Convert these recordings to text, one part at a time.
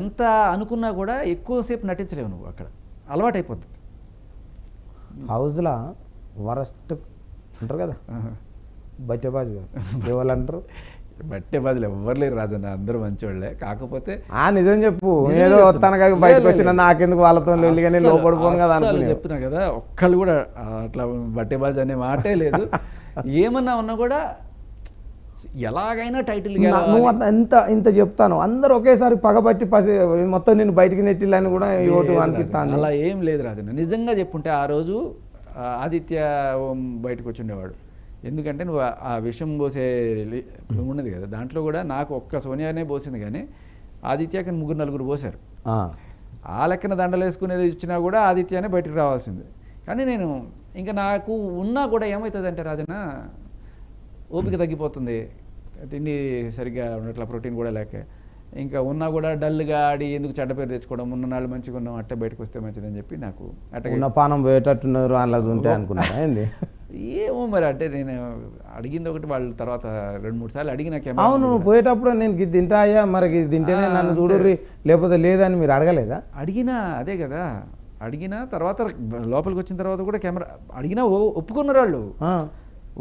ఎంత అనుకున్నా కూడా ఎక్కువసేపు నటించలేవు నువ్వు, అక్కడ అలవాటైపోతుంది. హౌస్లో వరస్ట్ అంటారు కదా బట్టెబాజు గారు ఎవరు అంటారు? బట్టే బాజులు ఎవ్వరు లేరు రాజన్న, అందరూ మంచివాళ్ళే. కాకపోతే నిజం చెప్పు, ఏదో వస్తాను బయటకు వచ్చిన నాకెందుకు వాళ్ళతో వెళ్ళి లోపడిపోను కదా అనుకుని చెప్తున్నా కదా, ఒక్కళ్ళు కూడా అట్లా బట్టే బాజు అనే మాటే లేదు. ఏమన్నా ఉన్నా కూడా ఎలాగైనా టైటిల్ నువ్వు ఎంత ఇంత చెప్తాను, అందరు ఒకేసారి పగబట్టి మొత్తం నేను బయటికి నెట్టిల్లని కూడా ఓటు అనిపిస్తాను. అలా ఏం లేదు రాజన్న. నిజంగా చెప్పుంటే ఆ రోజు ఆదిత్య బయటకు వచ్చి ఉండేవాడు. ఎందుకంటే నువ్వు ఆ విషం పోసే ఉన్నది కదా, దాంట్లో కూడా నాకు ఒక్క సోనియానే పోసింది, కానీ ఆదిత్యకి 3-4 పోసారు. ఆ లెక్కన దండలు వేసుకునేది ఇచ్చినా కూడా ఆదిత్యనే బయటకు రావాల్సింది. కానీ నేను ఇంకా నాకు ఉన్నా కూడా ఏమవుతుంది అంటే రాజన్న, ఓపిక తగ్గిపోతుంది, తిండి సరిగ్గా ఉండట్లా, ప్రోటీన్ కూడా లేక ఇంకా ఉన్నా కూడా డల్గా ఆడి ఎందుకు చెడ్డ పేరు తెచ్చుకోవడం, ఉన్న నాళ్ళు మంచిగా ఉన్నాం అట్టే బయటకు వస్తే మంచిదని చెప్పి నాకు ఉన్న పానం పోయేటట్టున్నారు అలా ఉంటే అనుకున్నాను. ఏంది ఏమో మరి, అంటే నేను అడిగింది ఒకటి, వాళ్ళు తర్వాత 2-3 సార్లు అడిగిన. అవును, పోయేటప్పుడు నేను ఇది తింటాయా, మరి ఇది తింటేనే నన్ను చూడుర్రి లేకపోతే లేదని మీరు అడగలేదా? అడిగినా అదే కదా, అడిగినా తర్వాత లోపలికి వచ్చిన తర్వాత కూడా కెమెరా అడిగినా ఒప్పుకున్నారు వాళ్ళు.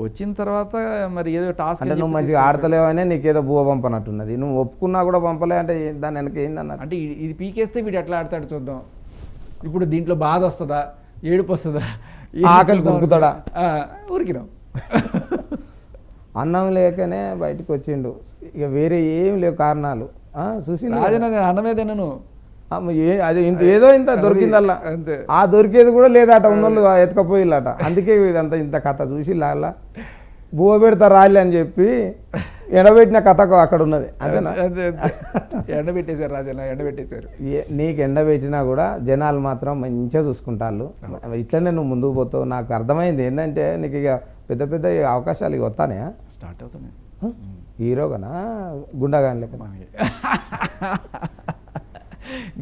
వచ్చిన తర్వాత మరి ఏదో టాస్క్ అంటే నువ్వు మంచిగా ఆడతలేవనే నీకేదో బువ్వ పంపనట్టున్నది, నువ్వు ఒప్పుకున్నా కూడా పంపలే అంటే దాని వెనక ఏందన్నారు? అంటే ఇది పీకేస్తే వీడు ఎట్లా ఆడతాడు చూద్దాం, ఇప్పుడు దీంట్లో బాధ వస్తుందా, ఏడుపు వస్తుందా, ఆకలి కురుకుతాడా, ఊరికినాం. అన్నం లేకనే బయటకు వచ్చిండు, ఇక వేరే ఏం లేవు కారణాలు. చూసి రాజన్న నేను అన్నమే తినను, అది ఏదో ఇంత దొరికిందల్లా, ఆ దొరికేది కూడా లేదట, ఉన్నోళ్ళు ఎతకపోయిల్లట. అందుకే ఇదంతా ఇంత కథ చూసి లాలా బువ్వ పెడతా రాలి అని చెప్పి ఎండబెట్టిన కథ అక్కడ ఉన్నది. అంతేనా? ఎండబెట్టేశారు రాజన్న, ఎండబెట్టేశారు. నీకు ఎండబెట్టినా కూడా జనాలు మాత్రం మంచిగా చూసుకుంటారు. ఇట్లనే నువ్వు ముందుకు పోతావు. నాకు అర్థమైంది ఏంటంటే నీకు ఇక పెద్ద పెద్ద అవకాశాలు ఇక వస్తానే స్టార్ట్ అవుతున్నాయి. హీరోగానా గుండాగాని లెక్క?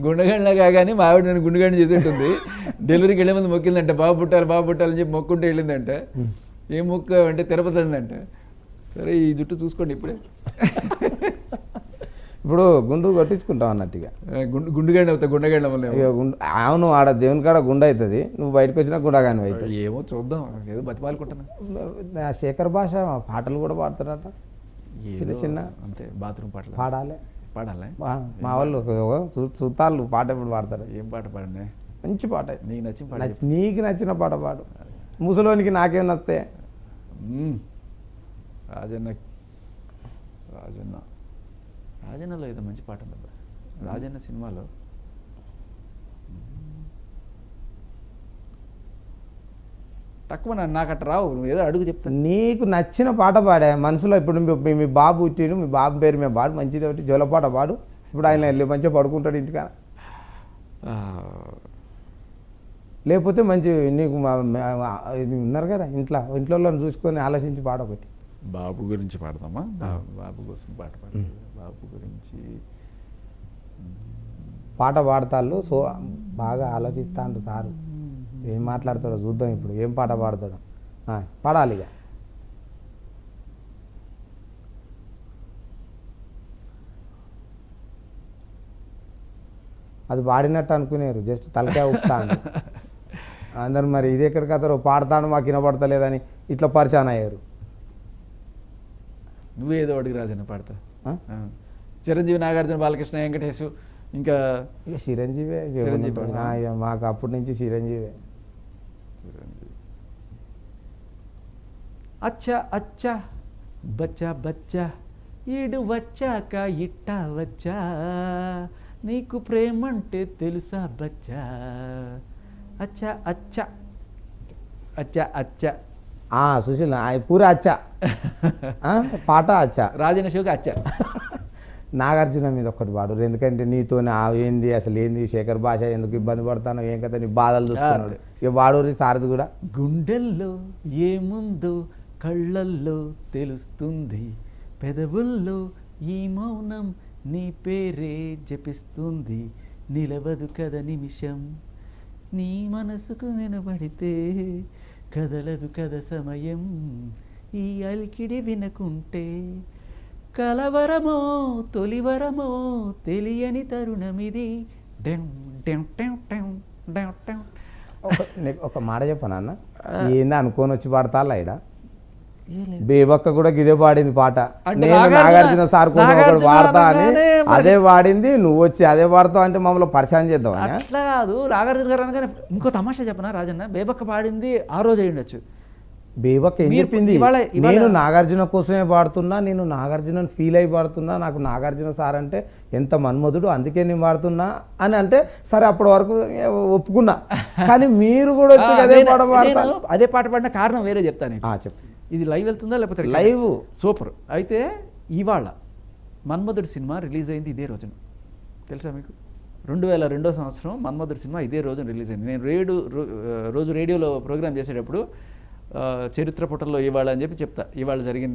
గుండెగండ్లా కాగానే మా ఆవిడ నేను గుండెగండి చేసేట్టుంది. డెలివరీకి వెళ్ళే ముందు మొక్కిందంటే బాబు పుట్టాలని చెప్పి మొక్కుంటే వెళ్ళిందంటే, ఏం మొక్క అంటే తిరుపతి వెళ్ళిందంటే, సరే ఈ జుట్టు చూసుకోండి ఇప్పుడే. ఇప్పుడు గుండు కొట్టించుకుంటావు అన్నట్టుగా గుండెగండి అవుతాయి, గుండెగండి వల్ల. అవును, ఆడ దేవుని కాడ గుండె అవుతుంది, నువ్వు బయటకు వచ్చినా గుండగాని అవుతుంది. ఏమో చూద్దాం, ఏదో బతిమాలుకుంటున్నా. శేఖర్ భాష పాటలు కూడా పాడతారట, చిన్న చిన్న అంతే, బాత్రూమ్ పాటలు పాడాలి. మా వాళ్ళు చూతాళ్ళు పాట ఎప్పుడు పాడతారు? ఏం పాట పాడండి? మంచి పాట, నీకు నచ్చిన పాట, నీకు నచ్చిన పాట పాడు. ముసలోనికి నాకేం నస్తే? రాజన్నలో ఏదో మంచి పాట ఉంది, రాజన్న సినిమాలో. తక్కువ నాకు అట్ట రావు, నువ్వు ఏదో అడుగు చెప్తాను. నీకు నచ్చిన పాట పాడా మనసులో. ఇప్పుడు మీ బాబు పుట్టిను, మీ బాబు పేరు మీద పాడు, మంచిది ఒకటి జోలపాట పాడు. ఇప్పుడు ఆయన వెళ్ళి మంచిగా పడుకుంటాడు ఇంటికాడ, లేకపోతే మంచి నీకు ఉన్నారు కదా ఇంట్లో చూసుకొని ఆలోచించి పాట ఒకటి. బాబు గురించి పాడదామా? బాబు కోసం పాట పాడు. బాబు గురించి పాట పాడతాళ్ళు. సో బాగా ఆలోచిస్తాడు సారు, ఏం మాట్లాడతాడో చూద్దాం. ఇప్పుడు ఏం పాట పాడతాడో పాడాలి. ఇక అది పాడినట్టు అనుకునేరు, జస్ట్ తలకాయ ఊపుతాడు అందరు. మరి ఇది ఎక్కడికి అతను పాడతాడు మాకు వినపడతలేదని ఇట్లా పరిచయం అయ్యారు. నువ్వేదో అడిగి రాజన్న పాడతా. చిరంజీవి, నాగార్జున, బాలకృష్ణ, వెంకటేశు, ఇంకా ఇక చిరంజీవే. మాకు అప్పటి నుంచి చిరంజీవే. అచ్చా అచ్చా బచ్చా బచ్చా ఈడు వచ్చాక ఇట్టా వచ్చా, నీకు ప్రేమంటే తెలుసా బచ్చా. అచ్చా అచ్చా అచ్చా అచ్చా సుశీల్ పూరా అచ్చా పాట అచ్చా. రాజన్న షోకి అచ్చా. నాగార్జున మీద ఒక్కటి పాడు, ఎందుకంటే నీతో ఏంది అసలు ఏంది శేఖర్ భాష ఎందుకు ఇబ్బంది పడతాను, ఏం కదా నీ బాధలు చూస్తున్నాడు. ఇక వాడు సారథి కూడా. గుండెల్లో ఏముందో కళ్ళల్లో తెలుస్తుంది, పెదవుల్లో ఈ మౌనం నీ పేరే జపిస్తుంది, నిలవదు కథ నిమిషం నీ మనసుకు వినబడితే, కదలదు కథ సమయం ఈ అలికిడి వినకుంటే, కలవరమో తొలివరమో తెలియని తరుణమిది డెం డెం డెం డెం డెం డెం. నీకు ఒక మాట చెప్పనా, ఏంది అనుకోని వచ్చి పాడతాలా ఈడ? బేబక్క కూడా గిదే పాడింది పాట, నేను నాగార్జున సార్ కోసం ఒకటి పాడతా అని. అదే పాడింది, నువ్వు వచ్చి అదే పాడతావు అంటే మమ్మల్ని పరిచయం చేద్దాం. అట్లా కాదు, నాగార్జున గారు అనగానే ఇంకో తమాషా చెప్పనా రాజన్న, బేబక్క పాడింది ఆ రోజు అయి ఉండొచ్చు. బేబక్క ఏం చెప్పింది, నేను నాగార్జున కోసమే పాడుతున్నా, నేను నాగార్జున ఫీల్ అయి పాడుతున్నా, నాకు నాగార్జున సార్ అంటే ఎంత మన్మధుడు, అందుకే నేను పాడుతున్నా అని అంటే సరే అప్పటి వరకు ఒప్పుకున్నా. కానీ మీరు కూడా వచ్చి అదే పాట పాడతారు. అదే పాట పాడిన కారణం వేరే చెప్తాను. చెప్పు. ఇది లైవ్ వెళ్తుందా లేకపోతే లైవ్? సూపర్. అయితే ఇవాళ మన్మధుడు సినిమా రిలీజ్ అయింది ఇదే రోజున, తెలుసా మీకు? 2002 సంవత్సరం మన్మధుడు సినిమా ఇదే రోజున రిలీజ్ అయింది. నేను రోజు రేడియోలో ప్రోగ్రామ్ చేసేటప్పుడు చరిత్ర పుటల్లో ఇవాళ అని చెప్పి చెప్తా, ఇవాళ జరిగింది